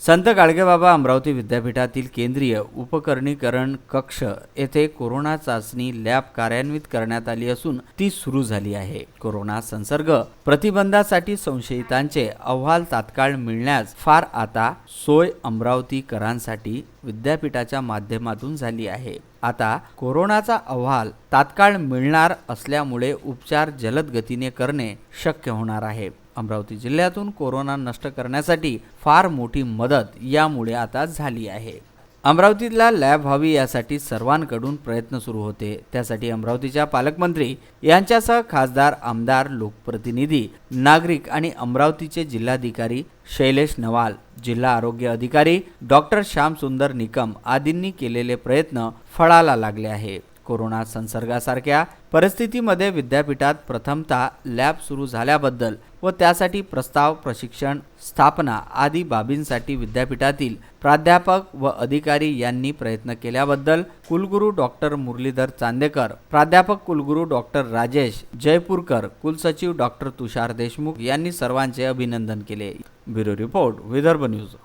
संत गाडगेबाबा अमरावती विद्यापीठातील केंद्रीय उपकरणीकरण कक्ष येथे कोरोना चाचणी लॅब कार्यान्वित करण्यात आली असून ती सुरू झाली आहे। कोरोना संसर्ग प्रतिबंधासाठी संशयितांचे अहवाल तात्काळ मिळण्यास फार आता सोय अमरावतीकरांसाठी विद्यापीठाच्या माध्यमातून झाली आहे। आता कोरोनाचा अहवाल तात्काळ मिळणार असल्यामुळे उपचार जलद गतीने करणे शक्य होणार आहे। अमरावती जिल्ह्यातून कोरोना नष्ट करण्यासाठी फार मोठी मदत यामुळे आता झाली आहे। अमरावतीला लॅब व्हावी यासाठी सर्वांकडून प्रयत्न सुरू होते। त्यासाठी अमरावतीच्या पालकमंत्री यांच्यासह खासदार, आमदार, लोकप्रतिनिधी, नागरिक आणि अमरावतीचे जिल्हाधिकारी शैलेश नवाल, जिल्हा आरोग्य अधिकारी डॉक्टर श्यामसुंदर निकम आदींनी केलेले प्रयत्न फळाला लागले आहे। कोरोना संसर्गासारख्या परिस्थितीमध्ये विद्यापीठात प्रथमतः लॅब सुरू झाल्याबद्दल व त्यासाठी प्रस्ताव, प्रशिक्षण, स्थापना आदी बाबींसाठी विद्यापीठातील प्राध्यापक व अधिकारी यांनी प्रयत्न केल्याबद्दल कुलगुरू डॉक्टर मुरलीधर चांदेकर, प्राध्यापक कुलगुरू डॉक्टर राजेश जयपूरकर, कुलसचिव डॉक्टर तुषार देशमुख यांनी सर्वांचे अभिनंदन केले। Bureau report, Vidarbha news.